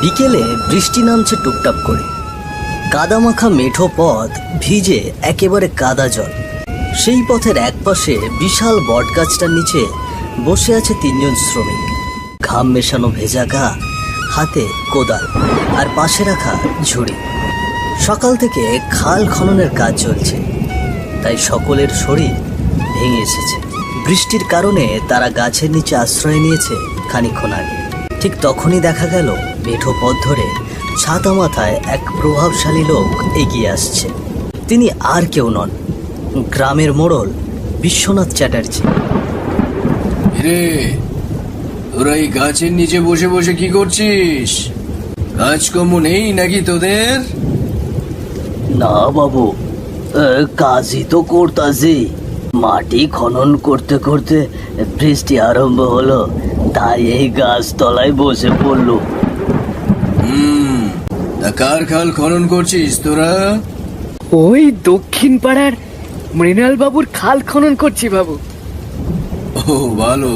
বিকেলে বৃষ্টি নামছে টুপটাপ করে। কাদামাখা মেঠো পথ ভিজে একেবারে কাদা জল। সেই পথের একপাশে বিশাল বটগাছটার নিচে বসে আছে তিনজন শ্রমিক। ঘাম মেশানো ভেজা গা, হাতে কোদাল আর পাশে রাখা ঝুড়ি। সকাল থেকে খাল খননের কাজ চলছে, তাই সকলের শরীর ভেঙে এসেছে। বৃষ্টির কারণে তারা গাছের নিচে আশ্রয় নিয়েছে খানিকক্ষণ আগে। ঠিক তখনই দেখা গেল মেঠো পথ ধরে ছাতা মাথায় এক প্রভাবশালী লোক এগিয়ে আসছে। তিনি আর কেউ নন, গ্রামের মোড়ল বিশ্বনাথ চ্যাটার্জি। রে, তোরা এই গাছের নিচে বসে বসে কি করছিস? কাজকর্ম নেই নাকি তোদের? না বাবু, কাজই তো করতাছি। মাটি খনন করতে করতে বৃষ্টি আরম্ভ হলো, তাই এই গাছ তলায় বসে পড়লো। তা কার খাল খনন করছিস তোরা? ওই দক্ষিণ পাড়ার মৃণাল বাবুর খাল খনন করছি বাবু। ও ভালো,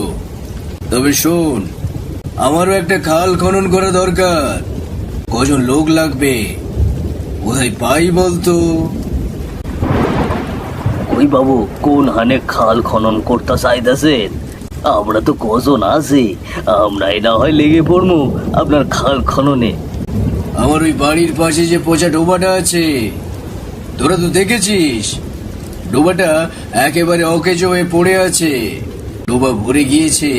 তবে শোন, আমারও একটা খাল খনন করা দরকার। কজন লোক লাগবে? কোথায় পাই বলতো? ওই বাবু, কোন হানে খাল খনন করতে চাইতেছেন? আমরা তো কজন আছি, আমরাই না হয় লেগে পড়বো আপনার খাল খননে। আমার ওই বাড়ির পাশে যে পচা ডোবাটা আছে, তোরা তো দেখেছিস। ডোবাটা একেবারে অকেজো হয়ে পড়ে আছে। ডোবা ভরে গিয়েছে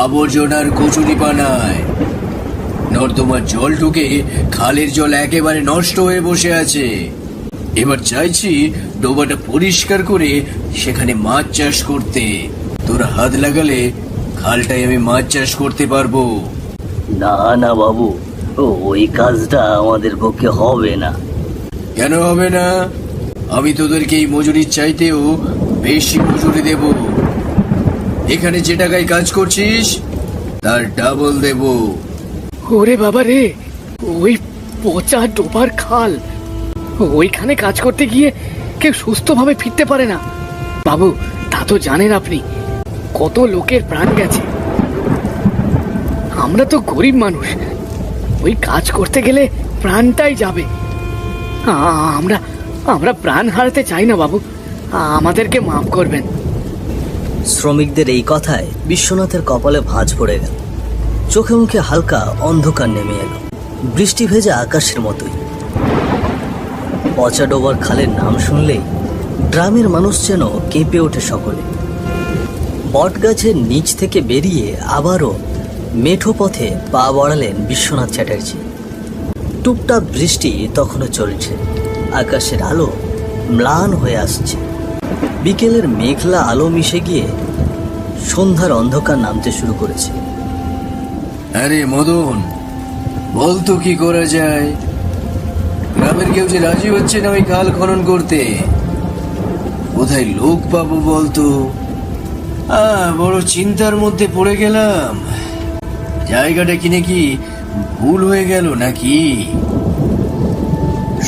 আবর্জনার কচুরি পানায়। নর্দমার জল ঢুকে খালের জল একেবারে নষ্ট হয়ে বসে আছে। এবার চাইছি ডোবাটা পরিষ্কার করে সেখানে মাছ চাষ করতে। তোরা হাত লাগালে খালটায় আমি মাছ চাষ করতে পারবো। না না বাবু, ওই কাজটা আমাদের পক্ষে হবে না। কেন হবে না? আমি তোদেরকে এই মজুরির চাইতেও বেশি মজুরি দেব। এখানে যে টাকায় কাজ করছিস তার ডাবল দেব। ওরে বাবা রে, ওই পচা ডোবার খাল, ওইখানে কাজ করতে গিয়ে কেউ সুস্থভাবে ফিরতে পারে না বাবু। তা তো জানেন আপনি, কত লোকের প্রাণ গেছে। আমরা তো গরিব মানুষ, ওই কাজ করতে গেলে প্রাণটাই যাবে। আমরা আমরা প্রাণ হারাতে চাই না বাবু, আমাদেরকে মাফ করবেন। শ্রমিকদের এই কথায় বিশ্বনাথের কপালে ভাঁজ পড়ে গেল। চোখে মুখে হালকা অন্ধকার নেমে এলো, বৃষ্টি ভেজা আকাশের মতোই। পচা ডোবার খালের নাম শুনলেই গ্রামের মানুষ যেন কেঁপে ওঠে সকলে। বটগাছের নিচ থেকে বেরিয়ে আবারও মেঠো পথে পা বাড়ালেন বিশ্বনাথ চ্যাটার্জি। টুপটাপ বৃষ্টি তখনও চলছে, আকাশের আলো ম্লান হয়ে আসছে। বিকেলের মেঘলা আলো মিশে গিয়ে সন্ধ্যার অন্ধকার নামতে শুরু করেছে। আরে মদন, বলতো কি করা যায়? গ্রামের কেউ যে রাজি হচ্ছে না ওই খাল খনন করতে। কোথায় লোক পাবো বলতো? বড় চিন্তার মধ্যে পড়ে গেলাম। জায়গাটা কিনে কি ভুল হয়ে গেল নাকি?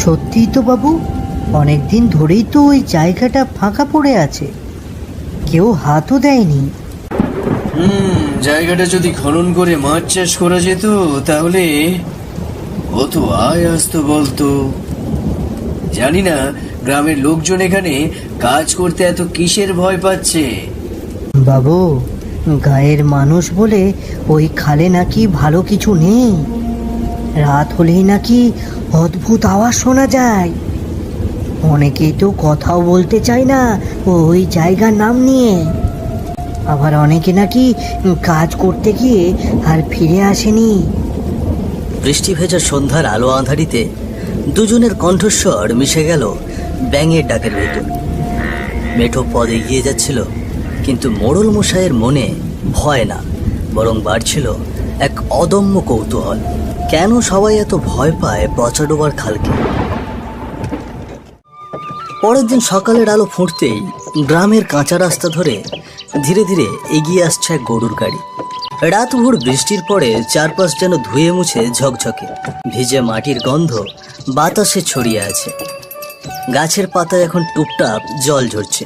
সত্যিই তো বাবু, অনেকদিন ধরেই তো ওই জায়গাটা ফাঁকা পড়ে আছে, কেউ হাতও দেয়নি। জায়গাটা যদি খনন করে মাছ চাষ করা যেত তাহলে কত আয় আসতো বলতো। জানি না গ্রামের লোকজন এখানে কাজ করতে এত কিসের ভয় পাচ্ছে। বাবু, গায়ের মানুষ বলে ওই খালে নাকি ভালো কিছু নেই। রাত হলেই নাকি অদ্ভুত আওয়াজ শোনা যায়। অনেকেই তো কথাও বলতে চায় না ওই জায়গার নাম নিয়ে। আবার অনেকে নাকি কাজ করতে গিয়ে আর ফিরে আসেনি। বৃষ্টি ভেজা সন্ধ্যার আলো আঁধারিতে দুজনের কণ্ঠস্বর মিশে গেল ব্যাঙের ডাকের ভেতর। মেঠো পথ এগিয়ে যাচ্ছিল, কিন্তু মোড়ল মশাইয়ের মনে ভয় না, বরং বাড়ছিল এক অদম্য কৌতূহল। কেন সবাই এত ভয় পায় পচা ডোবার খালকে? পরের দিন সকালের আলো ফুটতেই গ্রামের কাঁচা রাস্তা ধরে ধীরে ধীরে এগিয়ে আসছে এক গরুর গাড়ি। রাতভর বৃষ্টির পরে চারপাশ যেন ধুয়ে মুছে ঝকঝকে। ভিজে মাটির গন্ধ বাতাসে ছড়িয়ে আছে। গাছের পাতায় এখন টুপটাপ জল ঝরছে।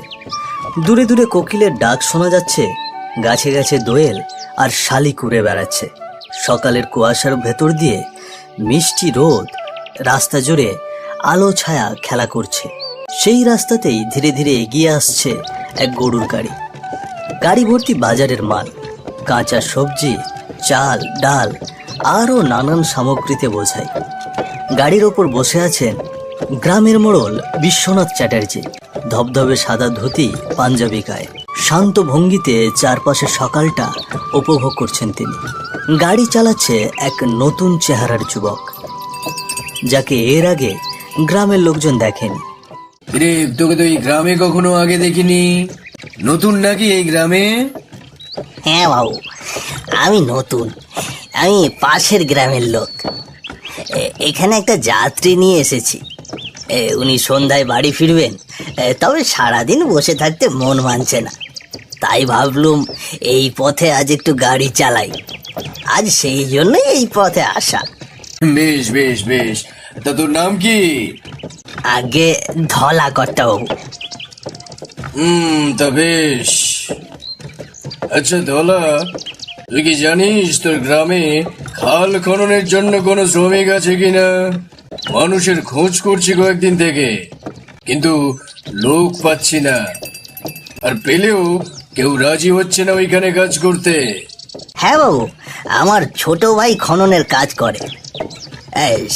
দূরে দূরে কোকিলের ডাক শোনা যাচ্ছে। গাছে গাছে দোয়েল আর শালিক উড়ে বেড়াচ্ছে। সকালের কুয়াশার ভেতর দিয়ে মিষ্টি রোদ রাস্তা জুড়ে আলো ছায়া খেলা করছে। সেই রাস্তাতেই ধীরে ধীরে এগিয়ে আসছে এক গরুর গাড়ি। গাড়ি ভর্তি বাজারের মাল, কাঁচা সবজি, চাল, ডাল আরও নানান সামগ্রীতে বোঝাই। গাড়ির ওপর বসে আছেন গ্রামের মোড়ল বিশ্বনাথ চ্যাটার্জি। ধবধবে সাদা ধুতি, পাঞ্জাবি গায়ে, শান্ত ভঙ্গিতে চারপাশে সকালটা উপভোগ করছেন তিনি। গাড়ি চালাচ্ছে এক নতুন চেহারার যুবক, যাকে এর আগে গ্রামের লোকজন দেখেনি। রে, তোকে তো এই গ্রামে কখনো আগে দেখিনি। নতুন নাকি এই গ্রামে? হ্যাঁ বাবু, আমি নতুন। আমি পাশের গ্রামের লোক। এখানে একটা যাত্রী নিয়ে এসেছি। উনি সন্ধ্যায় বাড়ি ফিরবেন, তবে সারাদিন বসে থাকতে মন মানছে না। তাই ভাবলুম এই পথে আজ একটু গাড়ি চালাই। আজ সেই জন্যই এই পথে আসা। বেশ বেশ বেশ, তা তোর নাম কি? আগে ধলা কর্তা বাবু। তা বেশ। আচ্ছা ধলা, তুই কি জানিস তোর গ্রামে খাল খননের জন্য কোনো শ্রমিক আছে কিনা? মানুষের খোঁজ করছি কয়েকদিন থেকে, কিন্তু লোক পাচ্ছি না। আর পেলেও কেউ রাজি হচ্ছে না ওইখানে কাজ করতে। হ্যাঁ বাবু, আমার ছোট ভাই খননের কাজ করে।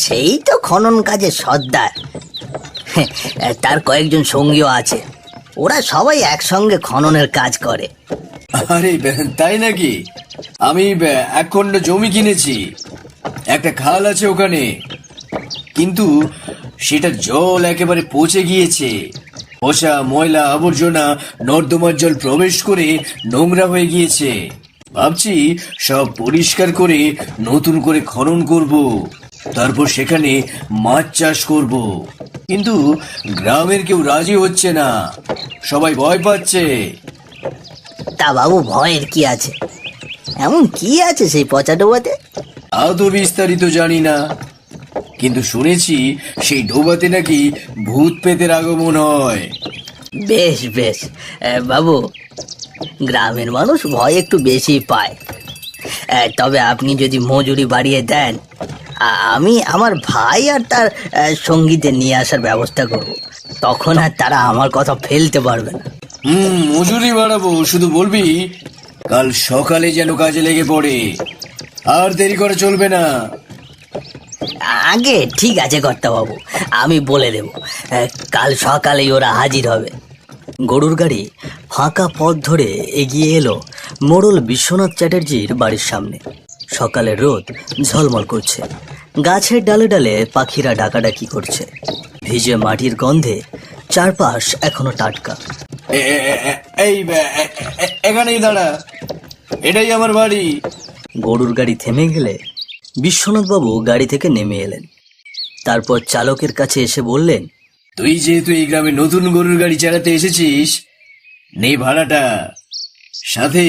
সেই তো খনন কাজে সর্দার। তার কয়েকজন সঙ্গীও আছে, ওরা সবাই একসঙ্গে খননের কাজ করে। আরে তাই নাকি? আমি এক খণ্ড জমি কিনেছি, একটা খাল আছে ওখানে, কিন্তু সেটা জল একেবারে পচে গিয়েছে। পচা ময়লা আবর্জনা নর্দমার জল প্রবেশ করে নোংরা হয়ে গিয়েছে। ভাবছি সব পরিষ্কার করে নতুন করে খনন করব, তারপর সেখানে মাছ চাষ করব। কিন্তু গ্রামের কেউ রাজি হচ্ছে না, সবাই ভয় পাচ্ছে। তা বাবু, ভয়ের কি আছে? এমন কি আছে সেই পচা ডোবাতে? অত বিস্তারিত জানি না, কিন্তু শুনেছি সেই ডোবাতে নাকি ভূত পেতের আগমন হয়। বেশ বেশ বাবু, গ্রামের মানুষ ভয় একটু বেশি পায়। তবে আপনি যদি মজুরি বাড়িয়ে দেন, আমি আমার ভাই আর তার সঙ্গীদের নিয়ে আসার ব্যবস্থা করব। তখন আর তারা আমার কথা ফেলতে পারবে না। মজুরি বাড়াবো, শুধু বলবি কাল সকালে যেন কাজে লেগে পড়ে, আর দেরি করে চলবে না। আগে ঠিক আছে কর্তাবাবু, আমি বলে দেব। কাল সকালেই ওরা হাজির হবে। গরুর গাড়ি ফাঁকা পথ ধরে এগিয়ে এলো মোড়ল বিশ্বনাথ চ্যাটার্জির বাড়ির সামনে। সকালের রোদ ঝলমল করছে, গাছের ডালে ডালে পাখিরা ডাকাডাকি করছে। ভিজে মাটির গন্ধে চারপাশ এখনো টাটকা। এই এখানেই দাঁড়া, এটাই আমার বাড়ি। গরুর গাড়ি থেমে গেলে বিশ্বনাথবাবু গাড়ি থেকে নেমে এলেন। তারপর চালকের কাছে এসে বললেন, তুই যেহেতু এই গ্রামে নতুন গরুর গাড়ি চালাতে এসেছিস, নে ভাড়াটা, সাথে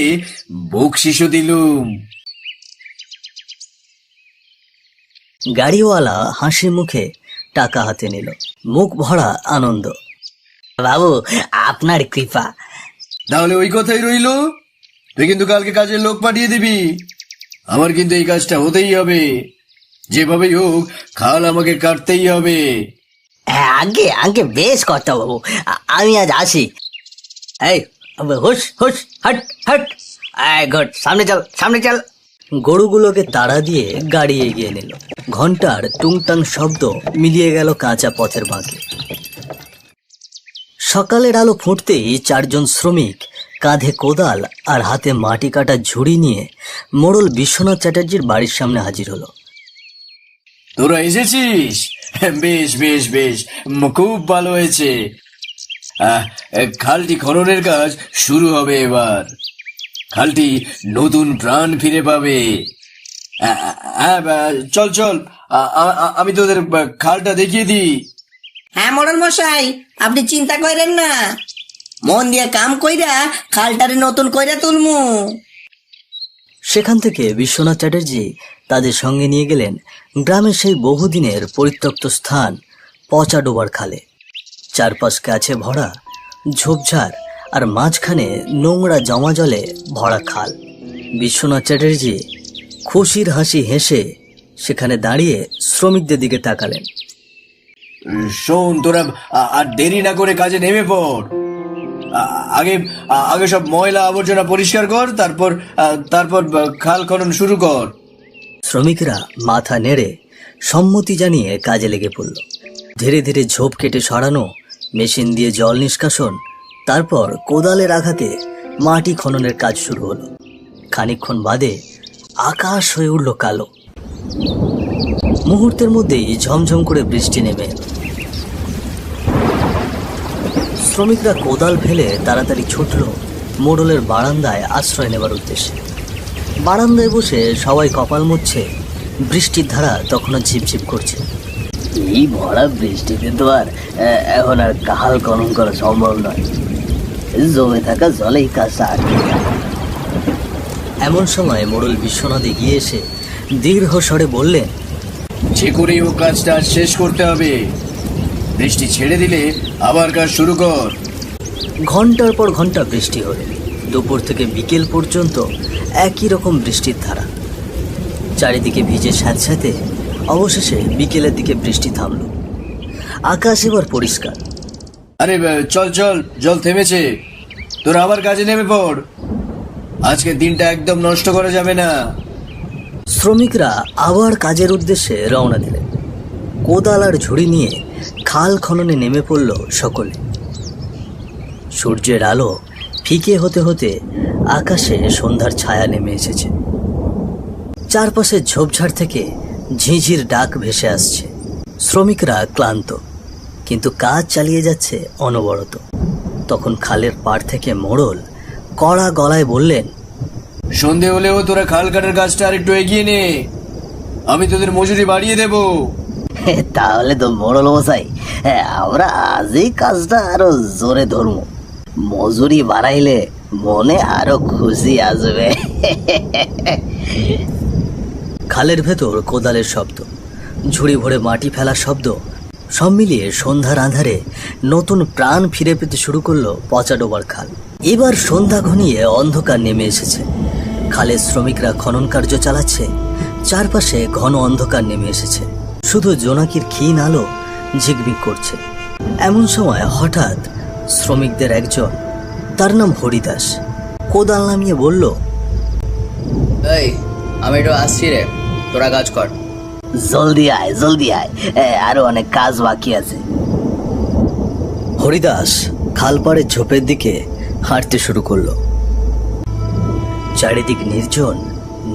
বকশিসও দিলুম। গাড়িওয়ালা হাসি মুখে টাকা হাতে নিল, মুখ ভরা আনন্দ। বাবু, আপনার কৃপা। তাহলে ওই কথাই রইলো, তুই কিন্তু কালকে কাজের লোক পাঠিয়ে দিবি। আমার কিন্তু এই কাজটা হতেই হবে, যেভাবেই হোক খাল আমাকে কাটতেই হবে। আগে আগে বেশ কথা বাবু, আমি আজ আসি। এই হুশ হুশ, হট হট, ঘট, সামনে চল সামনে চল। গরুগুলোকে তাড়া দিয়ে গাড়ি এগিয়ে নিল। ঘন্টার টুংটাং শব্দ মিলিয়ে গেল কাঁচা পথের বাঁকে। সকালের আলো ফুটতেই চারজন শ্রমিক কাঁধে কোদাল আর হাতে মাটি কাটার ঝুড়ি নিয়ে মোড়ল বিশ্বনাথ চ্যাটার্জির বাড়ির সামনে হাজির হলো। তোরা এসেছিস? বেশ বেশ বেশ, খুব ভালো হয়েছে। খালটি খননের কাজ শুরু হবে এবার। খালটি নতুন প্রাণ ফিরে পাবে। চল চল, আমি তোদের খালটা দেখিয়ে দিই। হ্যাঁ মোড়ল মশাই, আপনি চিন্তা করেন না, মন দিয়ে কাম কইরা খালটারে নতুন কইরা তুলমু। সেখান থেকে বিশ্বনাথ চ্যাটার্জি তাদের সঙ্গে নিয়ে গেলেন গ্রামের সেই বহুদিনের পরিত্যক্ত স্থান পচা ডোবার খালে। চারপাশ গাছে ভরা ঝোপঝাড় আর মাঝখানে নোংরা জমা জলে ভরা খাল। বিশ্বনাথ চ্যাটার্জি খুশির হাসি হেসে সেখানে দাঁড়িয়ে শ্রমিকদের দিকে তাকালেন। শোন, তোরা আর দেরি না করে কাজে নেমে পড়। আগে আগে সব ময়লা আবর্জনা পরিষ্কার কর, তারপর তারপর খাল খনন শুরু কর। শ্রমিকরা মাথা নেড়ে সম্মতি জানিয়ে কাজে লেগে পড়ল। ধীরে ধীরে ঝোপ কেটে সরানো, মেশিন দিয়ে জল নিষ্কাশন, তারপর কোদালের আঘাতে মাটি খননের কাজ শুরু হলো। খানিকক্ষণ বাদে আকাশ হয়ে উঠল কালো। মুহূর্তের মধ্যেই ঝমঝম করে বৃষ্টি নেমে এলো। শ্রমিকরা কোদাল ফেলে তাড়াতাড়ি ছুটল মোড়লের বারান্দায় আশ্রয় নেবার উদ্দেশ্যে। বারান্দায় বসে সবাই কপাল মুছছে। বৃষ্টির ধারা তখনও ঝিপঝিপ করছে। এই ভরা বৃষ্টিতে তো আর এখন আর কাহাল খনন করা সম্ভব নয়, জমে থাকা জলেই কাজটা আটকে যায়। এমন সময় মোড়ল বিশ্বনাথ এগিয়ে এসে দীর্ঘ স্বরে বললেন, যে করেই ও কাজটা আজ শেষ করতে হবে। বৃষ্টি ছেড়ে দিলে আবার কাজ শুরু কর। ঘন্টার পর ঘন্টা বৃষ্টি হলো। দুপুর থেকে বিকেল পর্যন্ত একই রকম বৃষ্টির ধারা। চারিদিকে ভিজে স্যাঁতস্যাঁতে। অবশেষে বিকেলের দিকে বৃষ্টি থামল। আকাশ এবার পরিষ্কার। আরে চল চল, জল থেমেছে, তোরা আবার কাজে নেমে পড়। আজকের দিনটা একদম নষ্ট করা যাবে না। শ্রমিকরা আবার কাজের উদ্দেশ্যে রওনা দিলেন। কোদাল আর ঝুড়ি নিয়ে খাল খননে নেমে পড়ল সকলে। সূর্যের আলো ফিকে হতে হতে আকাশে সন্ধ্যার ছায়া নেমে এসেছে। চারপাশে ঝোপঝাড় থেকে ঝিঁঝির ডাক ভেসে আসছে। শ্রমিকরা ক্লান্ত, কিন্তু কাজ চালিয়ে যাচ্ছে অনবরত। তখন খালের পাড় থেকে মোড়ল কড়া গলায় বললেন, সন্ধে হলেও তোরা খাল কাটার কাজটা আর একটু এগিয়ে নে, আমি তোদের মজুরি বাড়িয়ে দেব। তাহলে তো মোড়ল মশাই, আমরা আজই কাজটা আরো জোরে ধরব। মজুরি বাড়াইলে মনে আরো খুশি আসবে। খালের ভেতর কোদালের শব্দ, ঝুড়ি ভরে মাটি ফেলার শব্দ, সব মিলিয়ে সন্ধ্যার আঁধারে নতুন প্রাণ ফিরে পেতে শুরু করলো পচাডোবার খাল। এবার সন্ধ্যা ঘনিয়ে অন্ধকার নেমে এসেছে। খালের শ্রমিকরা খনন কার্য চালাচ্ছে। চারপাশে ঘন অন্ধকার নেমে এসেছে। শুধু জোনাকির ক্ষীণ আলো ঝিকমিক করছে। এমন সময় হঠাৎ শ্রমিকদের একজন, তার নাম হরিদাস, কোদাল নামিয়ে বলল, এই আমি একটু আসছি রে, তোরা কাজ কর। জলদি আয়, জলদি আয়, আরো অনেক কাজ বাকি আছে। হরিদাস খালপাড়ের ঝোপের দিকে হাঁটতে শুরু করলো। চারিদিক নির্জন,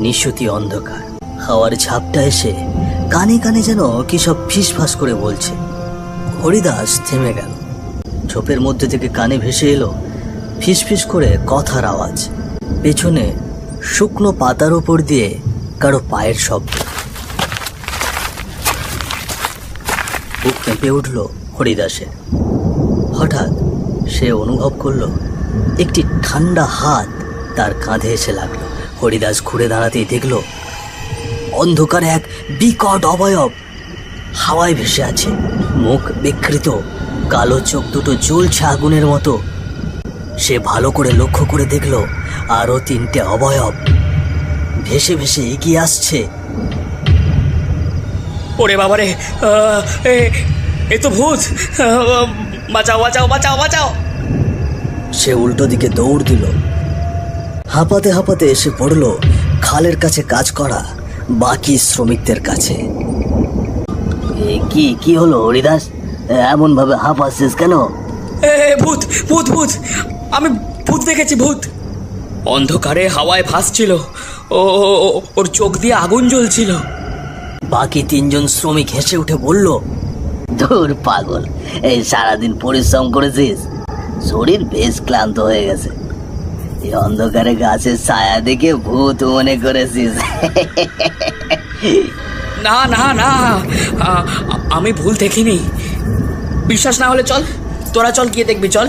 নিশুতি অন্ধকার। হাওয়ার ঝাপটা এসে কানে কানে যেন কি সব ফিসফাস করে বলছে। হরিদাস থেমে গেল। ঝোপের মধ্যে থেকে কানে ভেসে এলো ফিসফিস করে কথার আওয়াজ। পেছনে শুকনো পাতার উপর দিয়ে কারো পায়ের শব্দ। বুক কেঁপে উঠল হরিদাসের। হঠাৎ সে অনুভব করলো একটি ঠান্ডা হাত তার কাঁধে এসে লাগলো। হরিদাস ঘুরে দাঁড়াতেই দেখল অন্ধকারে এক বিকট অবয়ব হাওয়ায় ভেসে আছে। মুখ বিকৃত, কালো চোখ দুটো জ্বলছে আগুনের মতো। সে ভালো করে লক্ষ্য করে দেখল আরো তিনটে অবয়ব ভেসে ভেসে এগিয়ে আসছে। ওরে বাবারে, এ তো ভূত! বাঁচাও বাঁচাও বাঁচাও বাঁচাও! সে উল্টো দিকে দৌড় দিল। হাঁপাতে হাঁপাতে এসে পড়ল খালের কাছে কাজ করা বাকি শ্রমিকদের কাছে। কি কি হলো হরিদাস, এমন ভাবে হাঁপাচ্ছিস কেন? ভূত ভূত ভূত! আমি ভূত দেখেছি, ভূত! অন্ধকারে হাওয়ায় ভাসছিল, ওর চোখ দিয়ে আগুন জ্বলছিল। বাকি তিনজন শ্রমিক হেসে উঠে বলল, ধুর পাগল, এই সারাদিন পরিশ্রম করেছিস, শরীর বেশ ক্লান্ত হয়ে গেছে, এই অন্ধকারে গাছের ছায়া দেখে ভূত মনে করেছিস। না না না, আমি ভুল দেখিনি। বিশ্বাস না হলে চল, তোরা চল, গিয়ে দেখবি, চল।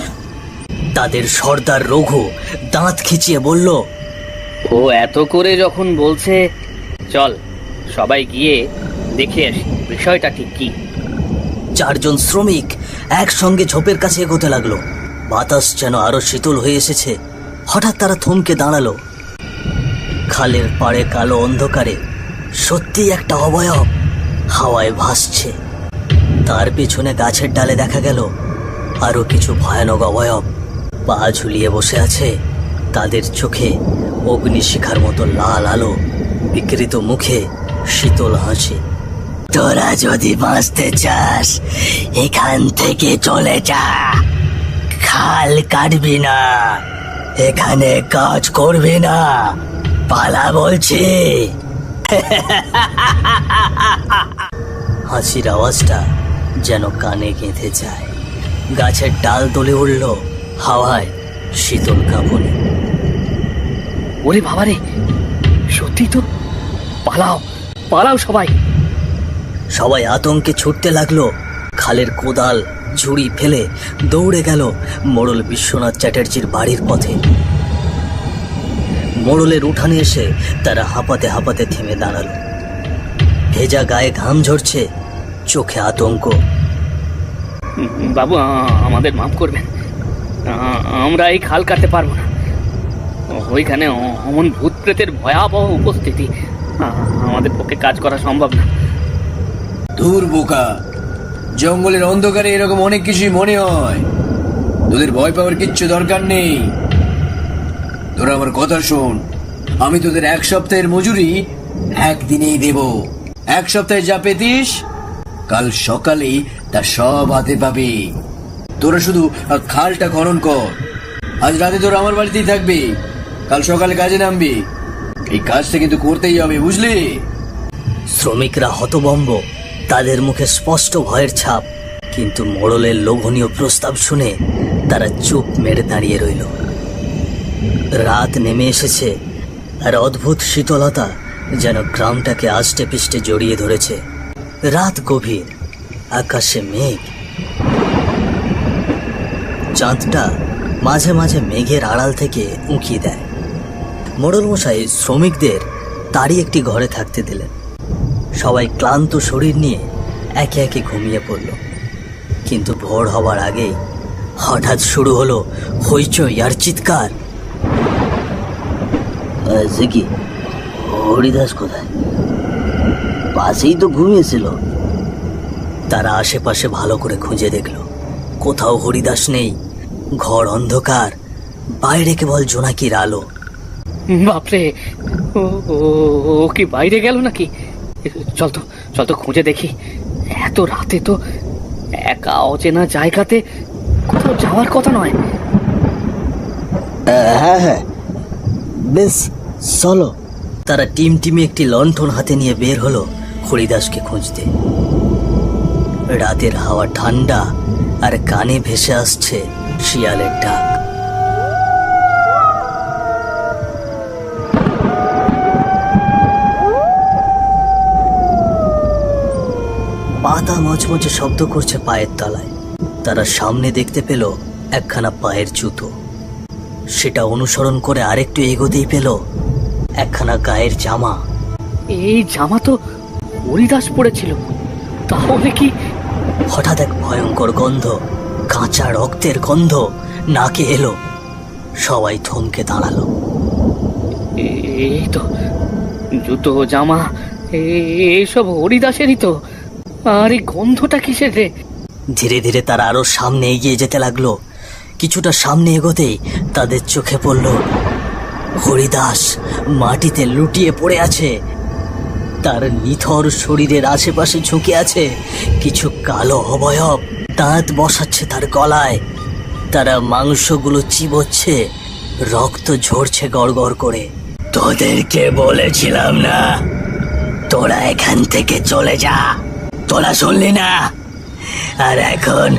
তাদের সর্দার রঘু দাঁত খিচিয়ে বলল, ও এত করে যখন বলছে, চল সবাই গিয়ে দেখে আসি বিষয়টা ঠিক কি। চারজন শ্রমিক একসঙ্গে ঝোপের কাছে এগোতে লাগলো। বাতাস যেন আরো শীতল হয়ে এসেছে। হঠাৎ তারা থমকে দাঁড়ালো। খালের পাড়ে কালো অন্ধকারে সত্যি একটা অবয়ব হাওয়ায় ভাসছে। তার পেছনে গাছের ডালে দেখা গেল আরো কিছু ভয়ানক অবয়ব। পা ঝুলিয়ে বসে আছে, তাদের চোখে অগ্নিশিখার মতো লাল আলো, বিকৃত মুখে শীতল হাসি। তোরা যদি বাঁচতে চাস এখান থেকে চলে যা, খাল কাটবি না, এখানে কাজ করবি না, পালা বলছি। হাসির আওয়াজটা যেন কানে গেঁথে যায়। গাছের ডাল দোলে উঠল হাওয়ায় শীতল কাঁপুনি। ওরে বাবারে, সত্যি তো! পালাও পালাও সবাই! সবাই আতঙ্কে ছুটতে লাগলো। খালের কোদাল ঝুড়ি ফেলে দৌড়ে গেল মোড়ল বিশ্বনাথ চ্যাটার্জির বাড়ির পথে। মোড়লের উঠানে এসে তারা হাঁপাতে হাঁপাতে থেমে দাঁড়ালো। ভেজা গায়ে ঘাম ঝরছে, চোখে আতঙ্ক। বাবু, আমাদের মাফ করবেন, আমরা এই খাল কাটতে পারবো না। ওইখানে অমন ভূত প্রেতের ভয়াবহ উপস্থিতি, আমাদের পক্ষে কাজ করা সম্ভব না। দূর বোকা, জঙ্গলের অন্ধকারে এরকম অনেক কিছুই মনে হয়। তোদের ভয় পাওয়ার কিচ্ছু দরকার নেই। তোরা আমার কথা শোন, আমি তোদের 1 সপ্তাহের মজুরি একদিনেই দেব। 1 সপ্তাহে যা পেতিস কাল সকালেই তা সব হাতে পাবি। তোরা শুধু খালটা খনন কর। আজ রাতে তোরা আমার বাড়িতেই থাকবি, কাল সকালে কাজে নামবি। এই কাজটা কিন্তু করতেই হবে, বুঝলি? শ্রমিকরা হতভম্ব, তাদের মুখে স্পষ্ট ভয়ের ছাপ। কিন্তু মোড়লের লোভনীয় প্রস্তাব শুনে তারা চুপ মেরে দাঁড়িয়ে রইল। রাত নেমে এসেছে, আর অদ্ভুত শীতলতা যেন গ্রামটাকে আষ্টে পিষ্টে জড়িয়ে ধরেছে। রাত গভীর, আকাশে মেঘ। চাঁদটা মাঝে মাঝে মেঘের আড়াল থেকে উঁকি দেয়। মোড়ল মশাই শ্রমিকদের তারই একটি ঘরে থাকতে দিলেন। সবাই ক্লান্ত শরীর নিয়ে একে একে ঘুমিয়ে পড়ল। কিন্তু ভোর হবার আগেই হঠাৎ শুরু হলো হইচই আর চিৎকার। কি হরিদাস কোথায়? পাশেই তো ঘুমিয়েছিল। তারা আশেপাশে ভালো করে খুঁজে দেখল, কোথাও হরিদাস নেই। ঘর অন্ধকার, বাইরে কেবল জোনাকির আলো। বাপরে, ও কি বাইরে গেল নাকি? চল তো খুঁজে দেখি। এত রাতে তো একা অচেনা জায়গাতে কোথাও যাওয়ার কথা নয়। হ্যাঁ, বেশ চলো। তারা টিমে একটি লণ্ঠন হাতে নিয়ে বের হলো হরিদাসকে খুঁজতে। রাতের হাওয়া ঠান্ডা, আর কানে ভেসে আসছে শিয়ালের ডাক। পাতা মচমচে শব্দ করছে পায়ের তলায়। তারা সামনে দেখতে পেল একখানা পায়ের জুতো। সেটা অনুসরণ করে আরেকটু এগোতেই পেল একখানা গায়ের জামা। এই জামা তো হরিদাস পড়েছিল। তাহলে কি? হঠাৎ এক ভয়ঙ্কর গন্ধ, কাঁচা রক্তের গন্ধ নাকে এলো। সবাই থমকে দাঁড়ালো। এই তো জুতো, জামা, এইসব হরিদাসেরই তো। আর এই গন্ধটা কিসের রে? ধীরে ধীরে তারা আরো সামনে এগিয়ে যেতে লাগলো। কিছুটা সামনে এগোতেই তাদের চোখে পড়ল হরিদাস মাটিতে লুটিয়ে পড়ে আছে। তার নিথর শরীরের আশেপাশে ঝুঁকে আছে কিছু কালো অবয়ব, দাঁত বসাচ্ছে তার গলায়। তারা মাংসগুলো চিবোচ্ছে, রক্ত ঝরছে গড়গড় করে। তোদেরকে বলেছিলাম না তোরা এখান থেকে চলে যা, তোরা শুনলি না? আর এখন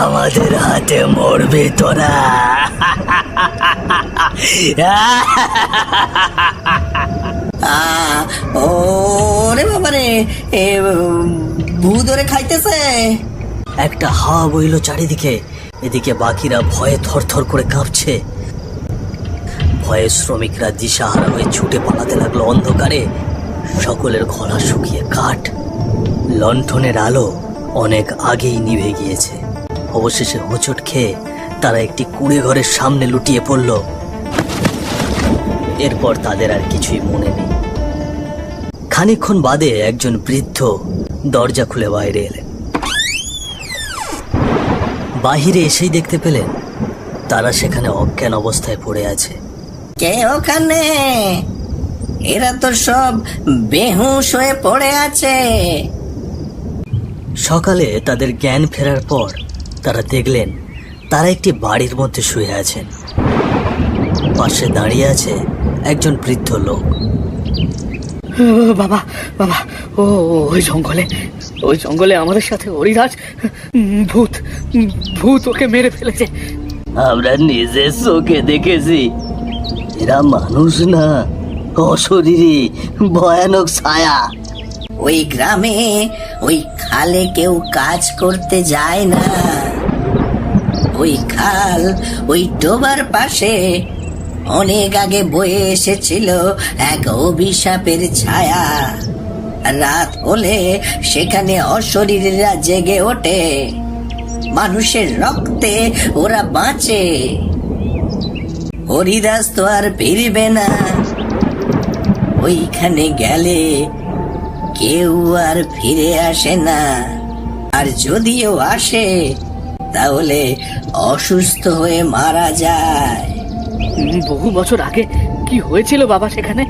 আমাদের হাতে মরবে তোরা। ওরে বাবারে, ভূত ধরে খাইতেছে। একটা হাওয়া বইল চারিদিকে। এদিকে বাকিরা ভয়ে থরথর করে কাঁপছে। ভয়ে শ্রমিকরা দিশাহারা হয়ে ছুটে পালাতে লাগলো অন্ধকারে। সকলের গলা শুকিয়ে কাঠ। লণ্ঠনের আলো অনেক আগেই নিভে গিয়েছে। অবশেষে হোঁচট খেয়ে তারা একটি কুঁড়ে ঘরের সামনে লুটিয়ে পড়ল। এরপর তাদের আর কিছুই মনে নেই। খানিকক্ষণ বাদে একজন বৃদ্ধ দরজা খুলে বাইরে এলেন। বাহিরে এসেই দেখতে পেলেন তারা সেখানে অজ্ঞান অবস্থায় পড়ে আছে। কে ওখানে? এরা তো সব বেহুশ হয়ে পড়ে আছে। সকালে তাদের জ্ঞান ফেরার পর তারা দেখলেন তারা একটি বাড়ির মধ্যে শুয়ে আছেন। পাশে দাঁড়িয়ে আছে একজন বৃদ্ধ লোক। বাবা বাবা, ও ওই জঙ্গলে আমাদের সাথে হরিরাজ, ভূত ভূত ওকে মেরে ফেলেছে। আমরা নিজের চোখে দেখেছি, এরা মানুষ না, অশরীরী ভয়ানক ছায়া। ওই গ্রামে ওই খালে কেউ কাজ করতে যায় না। ওই খাল ওই ডোবার পাশে অনেক আগে বয়ে এসেছিল এক অভিশাপের ছায়া। রাত হলে সেখানে অশরীরীরা জেগে ওঠে, মানুষের রক্তে ওরা বাঁচে। হরিদাস তো আর ফিরবে না। ওইখানে গেলে কেউ আর ফিরে আসে না, আর যদিও আসে তাহলে অসুস্থ হয়ে মারা যায়। বহু বছর আগে কি হয়েছিল বাবা সেখানে?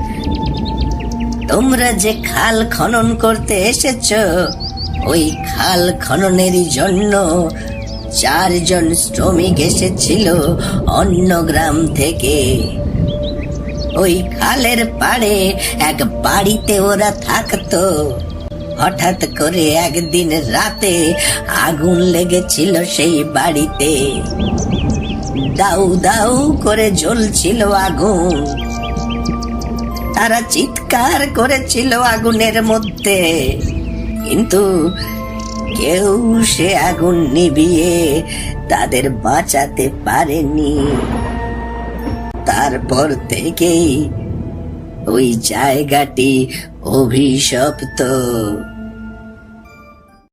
তোমরা যে খাল খনন করতে এসেছো, ওই খাল খননেরই জন্য 4 জন শ্রমিক এসেছিল অন্য গ্রাম থেকে। ওই খালের পাড়ে এক বাড়িতে ওরা থাকতো। হঠাৎ করে একদিন রাতে আগুন লেগেছিল সেই বাড়িতে। দাউ দাউ করে জ্বলছিল আগুন। তারা চিৎকার করেছিল আগুনের মধ্যে, কিন্তু কেউ সে আগুন নিভিয়ে তাদের বাঁচাতে পারেনি। তারপর থেকেই ওই জায়গাটি অভিশপ্ত।